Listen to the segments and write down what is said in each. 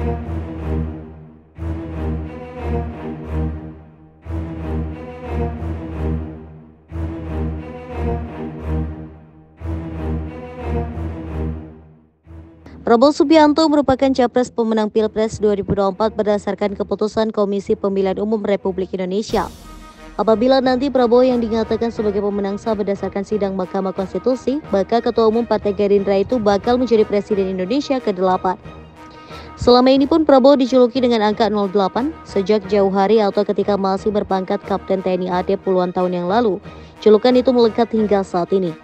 Prabowo Subianto merupakan capres pemenang Pilpres 2024 berdasarkan keputusan Komisi Pemilihan Umum Republik Indonesia. Apabila nanti Prabowo yang dinyatakan sebagai pemenang sah berdasarkan sidang Mahkamah Konstitusi, maka Ketua Umum Partai Gerindra itu bakal menjadi Presiden Indonesia ke-8. Selama ini pun Prabowo dijuluki dengan angka 08 sejak jauh hari atau ketika masih berpangkat Kapten TNI AD puluhan tahun yang lalu. Julukan itu melekat hingga saat ini.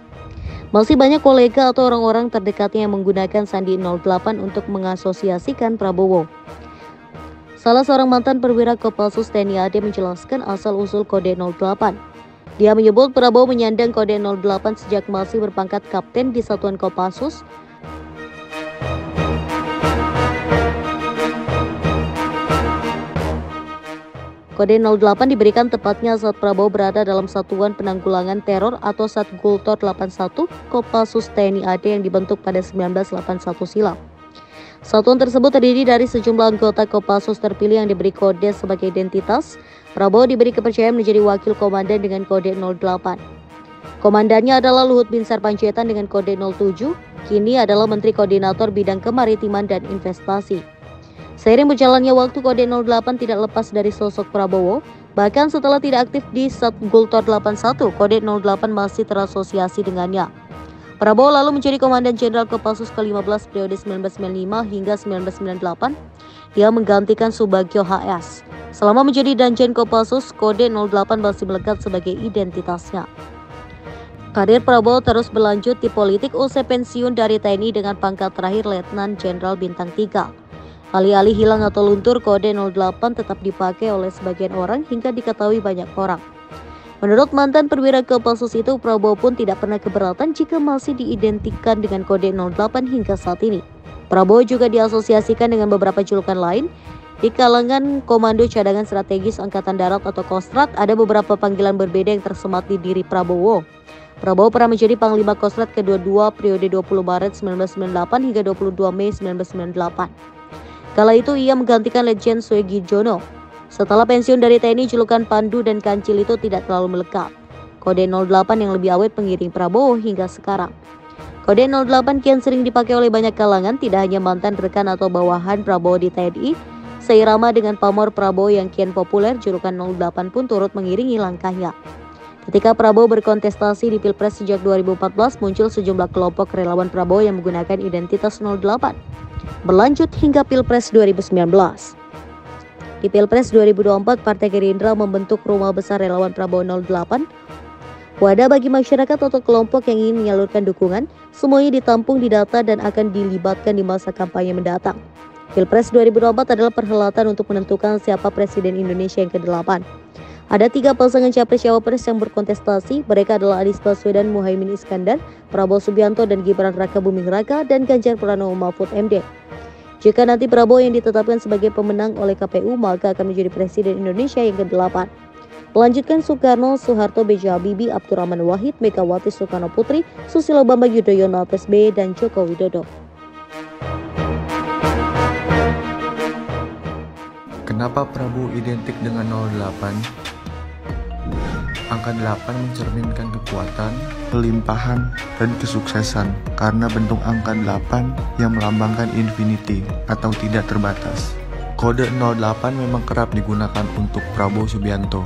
Masih banyak kolega atau orang-orang terdekatnya yang menggunakan sandi 08 untuk mengasosiasikan Prabowo. Salah seorang mantan perwira Kopassus TNI AD menjelaskan asal-usul kode 08. Dia menyebut Prabowo menyandang kode 08 sejak masih berpangkat Kapten di Satuan Kopassus. Kode 08 diberikan tepatnya saat Prabowo berada dalam Satuan Penanggulangan Teror atau Satgultor 81 Kopassus TNI AD yang dibentuk pada 1981 silam. Satuan tersebut terdiri dari sejumlah anggota Kopassus terpilih yang diberi kode sebagai identitas. Prabowo diberi kepercayaan menjadi wakil komandan dengan kode 08. Komandannya adalah Luhut Binsar Panjaitan dengan kode 07, kini adalah Menteri Koordinator Bidang Kemaritiman dan Investasi. Seiring berjalannya waktu, kode 08 tidak lepas dari sosok Prabowo. Bahkan setelah tidak aktif di Satgultor 81, kode 08 masih terasosiasi dengannya. Prabowo lalu menjadi Komandan Jenderal Kopassus ke-15 periode 1995 hingga 1998. Dia menggantikan Subagio HS. Selama menjadi Danjen Kopassus, kode 08 masih melekat sebagai identitasnya. Karir Prabowo terus berlanjut di politik usai pensiun dari TNI dengan pangkat terakhir Letnan Jenderal Bintang 3. Alih-alih hilang atau luntur, kode 08 tetap dipakai oleh sebagian orang hingga diketahui banyak orang. Menurut mantan perwira Kopassus itu, Prabowo pun tidak pernah keberatan jika masih diidentikan dengan kode 08 hingga saat ini. Prabowo juga diasosiasikan dengan beberapa julukan lain. Di kalangan Komando Cadangan Strategis Angkatan Darat atau Kostrad, ada beberapa panggilan berbeda yang tersemat di diri Prabowo. Prabowo pernah menjadi Panglima Kostrad kedua-dua periode 20 Maret 1998 hingga 22 Mei 1998. Kala itu ia menggantikan Letjen Suegi Jono. Setelah pensiun dari TNI, julukan Pandu dan Kancil itu tidak terlalu melekat. Kode 08 yang lebih awet pengiring Prabowo hingga sekarang. Kode 08 kian sering dipakai oleh banyak kalangan, tidak hanya mantan rekan atau bawahan Prabowo di TNI. Seirama dengan pamor Prabowo yang kian populer, julukan 08 pun turut mengiringi langkahnya. Ketika Prabowo berkontestasi di Pilpres sejak 2014, muncul sejumlah kelompok relawan Prabowo yang menggunakan identitas 08. Berlanjut hingga Pilpres 2019. Di Pilpres 2024, Partai Gerindra membentuk Rumah Besar Relawan Prabowo 08. Wadah bagi masyarakat atau kelompok yang ingin menyalurkan dukungan, semuanya ditampung, didata, dan akan dilibatkan di masa kampanye mendatang. Pilpres 2024 adalah perhelatan untuk menentukan siapa Presiden Indonesia yang ke-8. Ada 3 pasangan capres-cawapres yang berkontestasi. Mereka adalah Anies Baswedan, Muhaimin Iskandar, Prabowo Subianto, dan Gibran Raka Buming Raka, dan Ganjar Pranowo Mahfud MD. Jika nanti Prabowo yang ditetapkan sebagai pemenang oleh KPU, maka akan menjadi Presiden Indonesia yang ke-8. Melanjutkan Soekarno, Soeharto, B.J. Habibie, Abdurrahman Wahid, Megawati Soekarno Putri, Susilo Bambang Yudhoyono (SBY), dan Joko Widodo. Kenapa Prabowo identik dengan 08? Angka 8 mencerminkan kekuatan, kelimpahan, dan kesuksesan karena bentuk angka 8 yang melambangkan infinity atau tidak terbatas. Kode 08 memang kerap digunakan untuk Prabowo Subianto.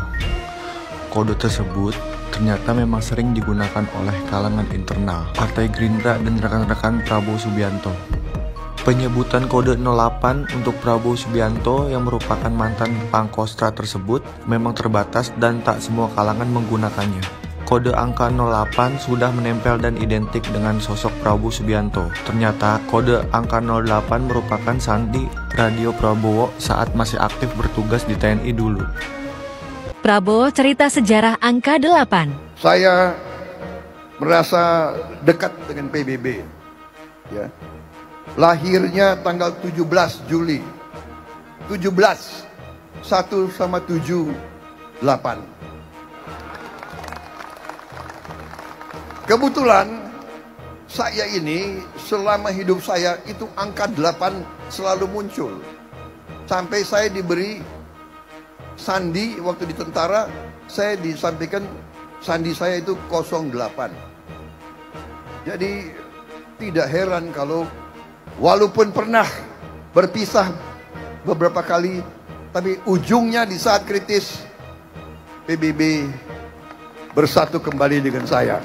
Kode tersebut ternyata memang sering digunakan oleh kalangan internal Partai Gerindra dan rekan-rekan Prabowo Subianto. Penyebutan kode 08 untuk Prabowo Subianto yang merupakan mantan Pangkostrat tersebut memang terbatas dan tak semua kalangan menggunakannya. Kode angka 08 sudah menempel dan identik dengan sosok Prabowo Subianto. Ternyata kode angka 08 merupakan sandi radio Prabowo saat masih aktif bertugas di TNI dulu. Prabowo cerita sejarah angka 8. Saya merasa dekat dengan PBB. Ya. Lahirnya tanggal 17 Juli 17 1 sama 7 8. Kebetulan saya ini selama hidup saya itu angka 8 selalu muncul. Sampai saya diberi sandi waktu di tentara, saya disampaikan sandi saya itu 08. Jadi tidak heran kalau walaupun pernah berpisah beberapa kali, tapi ujungnya di saat kritis PBB bersatu kembali dengan saya.